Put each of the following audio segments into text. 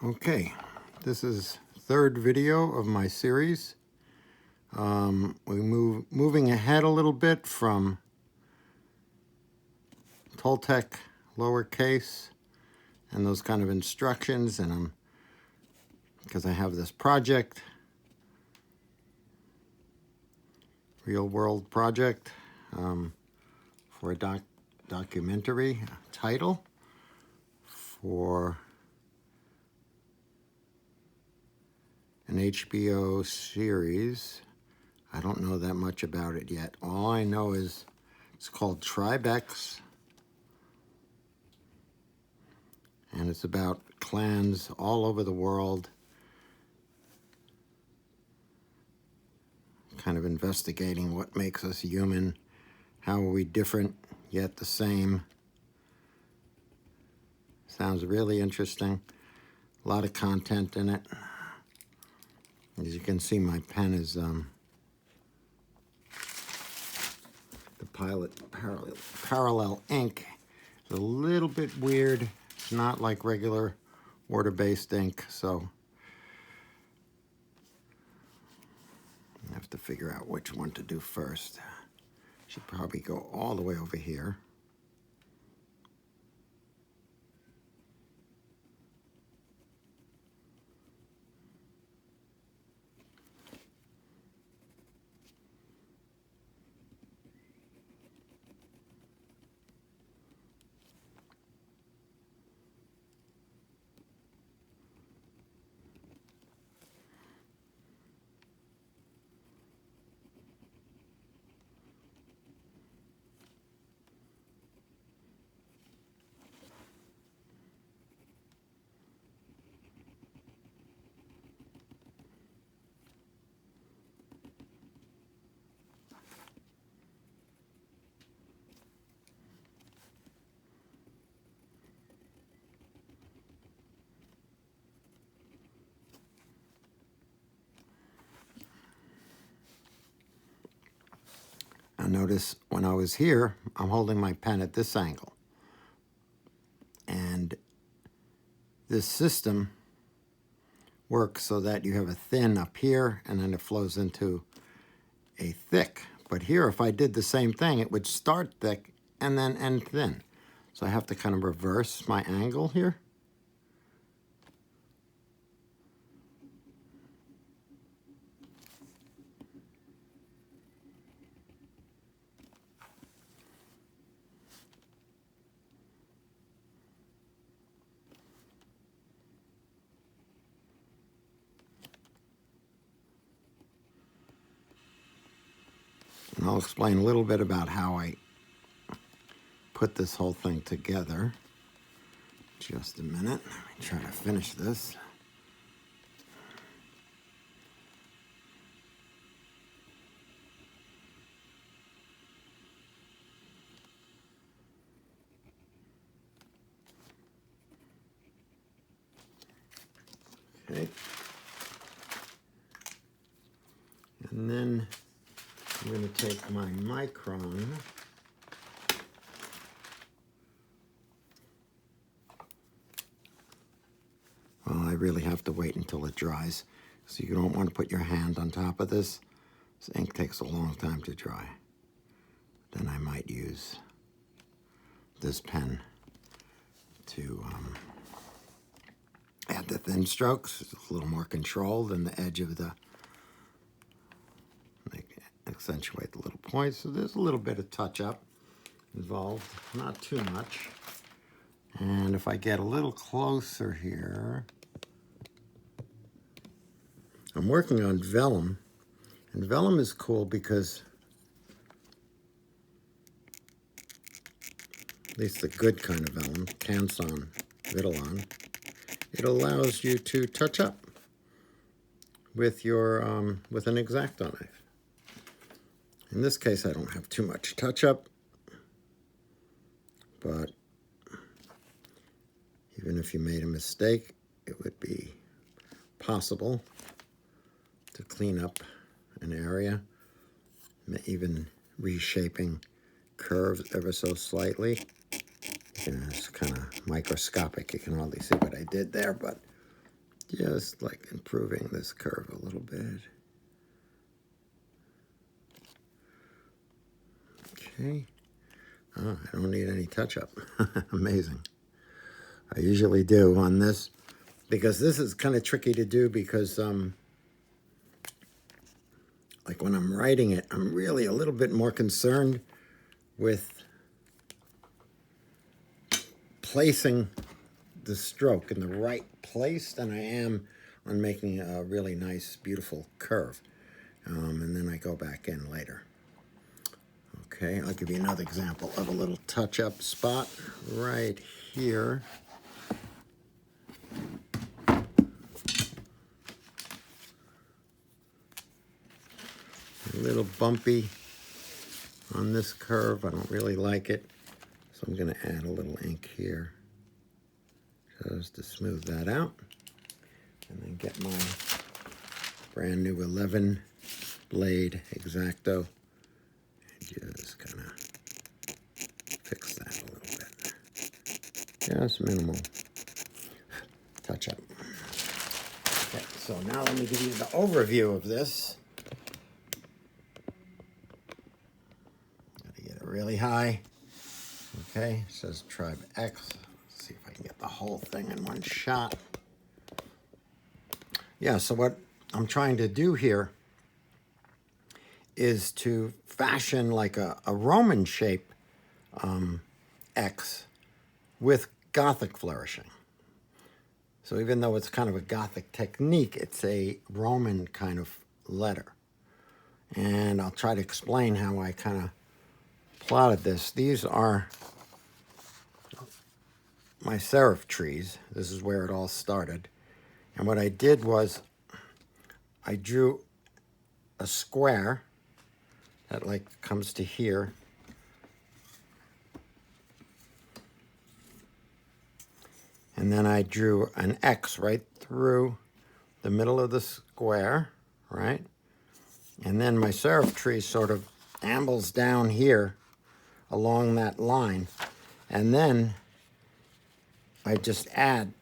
Okay, this is third video of my series. Moving ahead a little bit from Toltec lowercase and those kind of instructions, and because I have this project, real world project, for a documentary title for an HBO series. I don't know that much about it yet. All I know is it's called Tribex, and it's about clans all over the world, kind of investigating what makes us human, how are we different yet the same. Sounds really interesting. A lot of content in it. As you can see, my pen is the parallel ink. It's a little bit weird. It's not like regular water-based ink, so I have to figure out which one to do first. Should probably go all the way over here. Now notice when I was here, I'm holding my pen at this angle. And this system works so that you have a thin up here and then it flows into a thick. But here, if I did the same thing, it would start thick and then end thin. So I have to kind of reverse my angle here. And I'll explain a little bit about how I put this whole thing together. Just a minute. Let me try to finish this. Okay. And then I'm going to take my micron well, I really have to wait until it dries, so you don't want to put your hand on top of this. This ink takes a long time to dry. Then I might use this pen to add the thin strokes. It's a little more controlled than the edge of the, like, accentuate the little points. So there's a little bit of touch-up involved, not too much. And if I get a little closer here, I'm working on vellum. And vellum is cool because, at least the good kind of vellum, Canson, Vitelon, it allows you to touch up with your with an X-Acto knife. In this case, I don't have too much touch up, but even if you made a mistake, it would be possible to clean up an area, even reshaping curves ever so slightly. It's kind of microscopic. You can hardly see what I did there, but just like improving this curve a little bit. Okay. Oh, I don't need any touch-up. Amazing. I usually do on this, because this is kind of tricky to do, because like when I'm writing it, I'm really a little bit more concerned with placing the stroke in the right place than I am on making a really nice, beautiful curve. And then I go back in later. Okay, I'll give you another example of a little touch-up spot right here. A little bumpy on this curve. I don't really like it, so I'm going to add a little ink here just to smooth that out, and then get my brand new 11 blade X-Acto and just kind of fix that a little bit. Just minimal touch up. Okay, so now let me give you the overview of this. Gotta get it really high. Okay, it says Tribe X. Let's see if I can get the whole thing in one shot. Yeah, so what I'm trying to do here is to fashion like a Roman shape X with Gothic flourishing. So even though it's kind of a Gothic technique, it's a Roman kind of letter. And I'll try to explain how I kind of plotted this. These are my serif trees. This is where it all started. And what I did was I drew a square that like comes to here. And then I drew an X right through the middle of the square, right? And then my serif tree sort of ambles down here along that line. And then I just add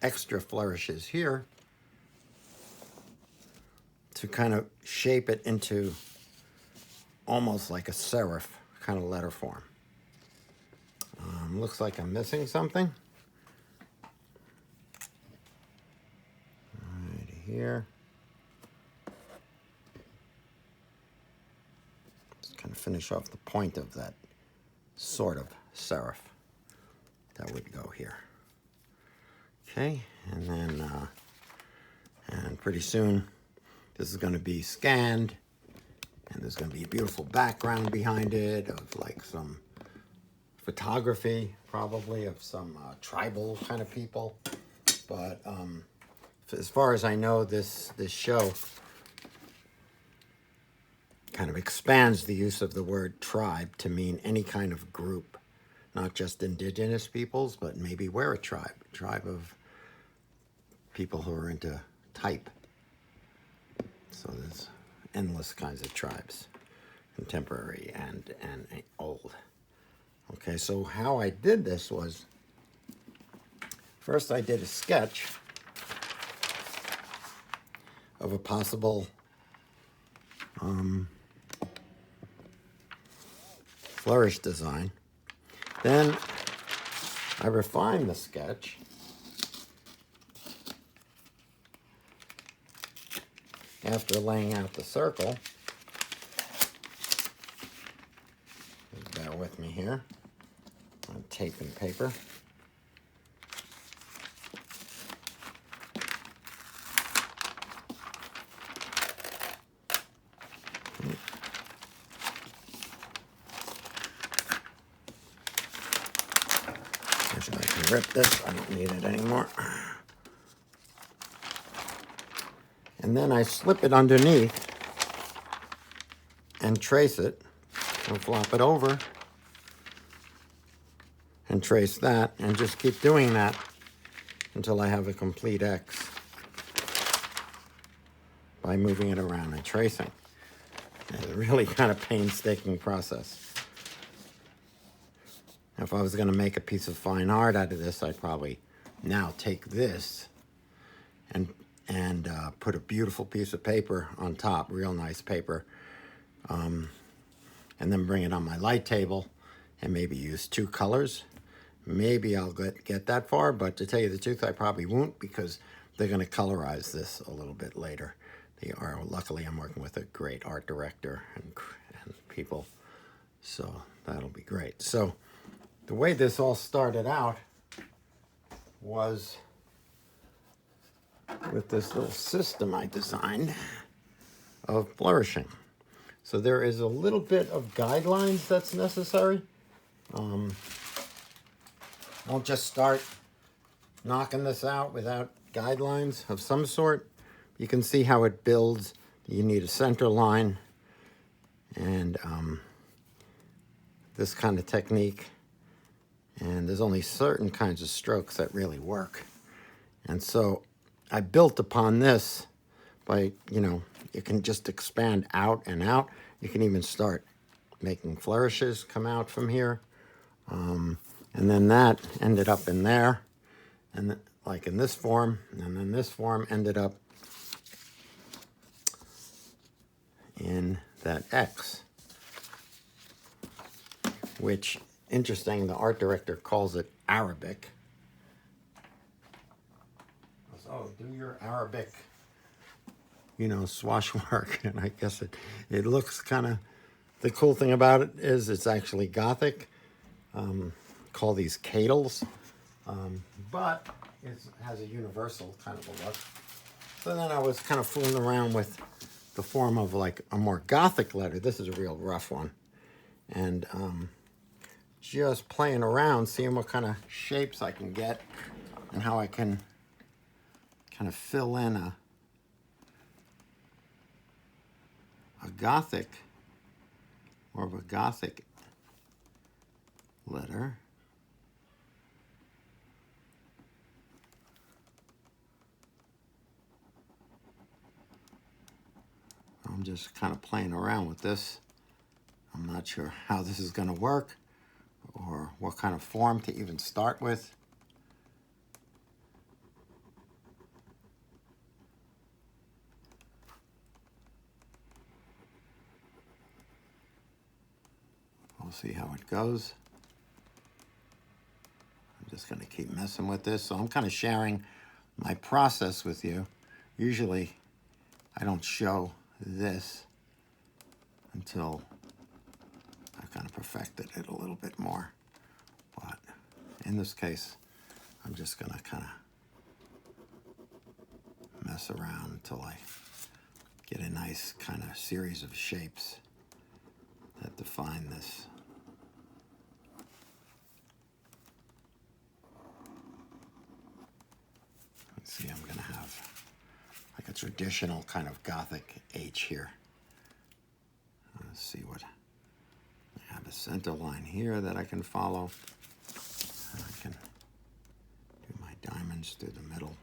extra flourishes here to kind of shape it into almost like a serif kind of letter form. Looks like I'm missing something. Right here. Just kind of finish off the point of that sort of serif that would go here. Okay, and then and pretty soon this is going to be scanned, and there's going to be a beautiful background behind it of like some photography, probably of some tribal kind of people. But as far as I know, this show kind of expands the use of the word tribe to mean any kind of group, not just indigenous peoples, but maybe we're a tribe of people who are into type. So there's endless kinds of tribes, contemporary and old. Okay, so how I did this was, first I did a sketch of a possible flourish design. Then I refined the sketch after laying out the circle. Bear with me here on tape and paper. Guess I can rip this. I don't need it anymore. And then I slip it underneath and trace it, and flop it over and trace that, and just keep doing that until I have a complete X by moving it around and tracing. It's a really kind of painstaking process. If I was going to make a piece of fine art out of this, I'd probably now take this and put a beautiful piece of paper on top, real nice paper, and then bring it on my light table and maybe use 2 colors. Maybe I'll get that far, but to tell you the truth, I probably won't, because they're going to colorize this a little bit later. They are. Luckily, I'm working with a great art director and people, so that'll be great. So the way this all started out was with this little system I designed of flourishing. So there is a little bit of guidelines that's necessary. Don't just start knocking this out without guidelines of some sort. You can see how it builds. You need a center line and this kind of technique. And there's only certain kinds of strokes that really work. And so I built upon this by, you can just expand out and out. You can even start making flourishes come out from here. And then that ended up in there, and like in this form, and then this form ended up in that X, which, interesting, the art director calls it Arabic. Oh, do your Arabic, swash work. And I guess it looks kind of, the cool thing about it is it's actually Gothic. Call these cadles, but it has a universal kind of a look. So then I was kind of fooling around with the form of like a more Gothic letter. This is a real rough one. And just playing around, seeing what kind of shapes I can get and how I can kind of fill in a Gothic, more of a Gothic letter. I'm just kind of playing around with this. I'm not sure how this is going to work or what kind of form to even start with. We'll see how it goes. I'm just going to keep messing with this. So I'm kind of sharing my process with you. Usually I don't show this until I've kind of perfected it a little bit more. But in this case, I'm just going to kind of mess around until I get a nice kind of series of shapes that define this. Let's see, I'm going to have like a traditional kind of Gothic H here. Let's see what, I have a center line here that I can follow. I can do my diamonds through the middle.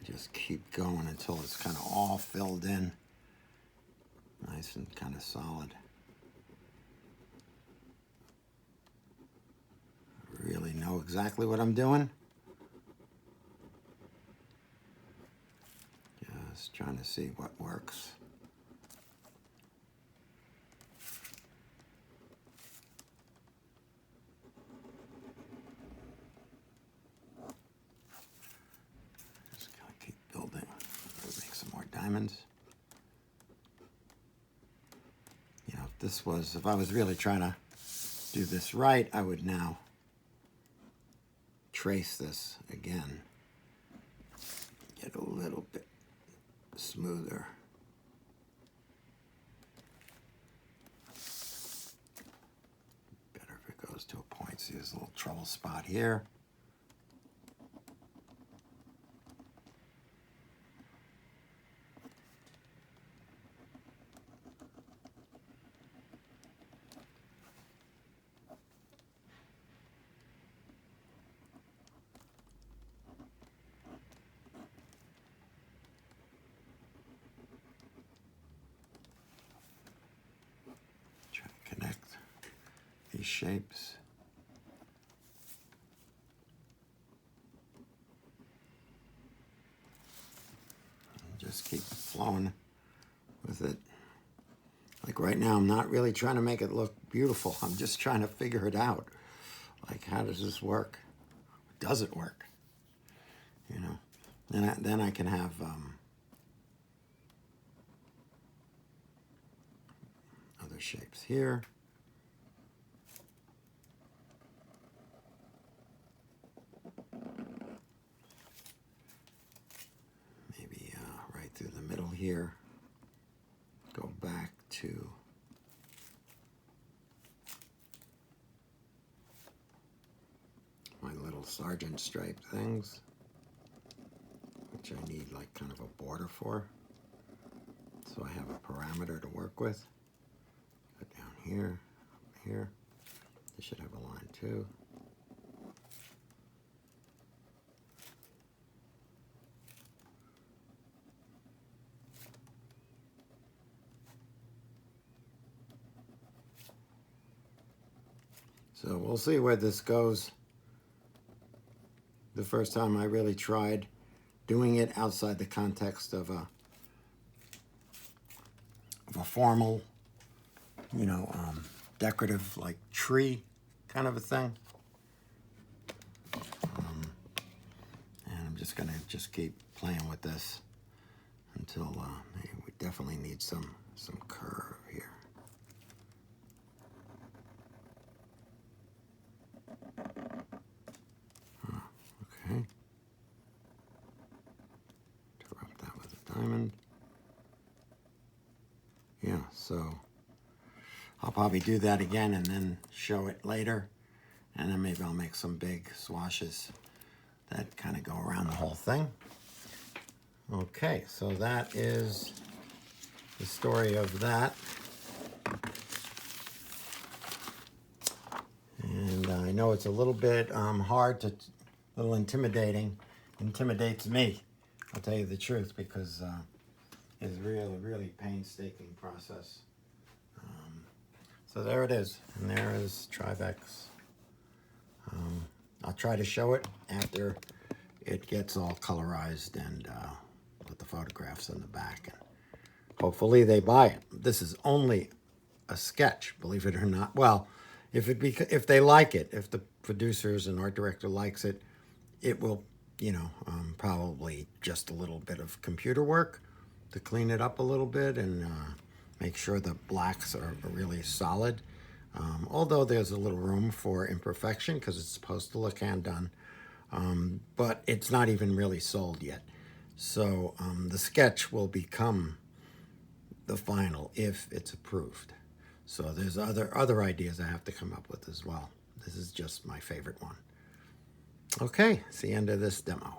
Just keep going until it's kind of all filled in, nice and kind of solid. I really know exactly what I'm doing. Just trying to see what works. Building. Make some more diamonds. If I was really trying to do this right, I would now trace this again. Get a little bit smoother. Better if it goes to a point. See this little trouble spot here. these shapes. And just keep flowing with it. Like right now, I'm not really trying to make it look beautiful. I'm just trying to figure it out. Like, how does this work? Does it work? You know, then I can have other shapes here. Maybe right through the middle here. Go back to my little sergeant stripe things, which I need like kind of a border for, so I have a parameter to work with. Go down here, up here. This should have a line too. So we'll see where this goes. The first time I really tried doing it outside the context of a formal, you know, decorative like tree kind of a thing. And I'm just gonna keep playing with this until we definitely need some curve here. Okay. Interrupt that with a diamond. Yeah, so I'll probably do that again and then show it later. And then maybe I'll make some big swashes that kind of go around the whole thing. Okay, so that is the story of that. And I know it's a little bit hard to, a little intimidating. Intimidates me, I'll tell you the truth, because it's really, really painstaking process. So there it is, and there is Tribex. I'll try to show it after it gets all colorized and put the photographs in the back. And hopefully they buy it. This is only a sketch, believe it or not. Well, if they like it, if the producers and art director likes it, it will, you know, probably just a little bit of computer work to clean it up a little bit and make sure the blacks are really solid. Although there's a little room for imperfection because it's supposed to look hand done, but it's not even really sold yet. So the sketch will become the final if it's approved. So there's other ideas I have to come up with as well. This is just my favorite one. Okay, it's the end of this demo.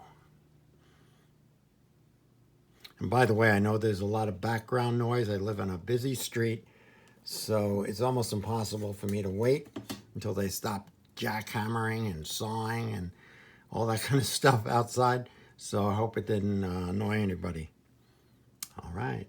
And by the way, I know there's a lot of background noise. I live on a busy street, so it's almost impossible for me to wait until they stop jackhammering and sawing and all that kind of stuff outside. So I hope it didn't annoy anybody. All right.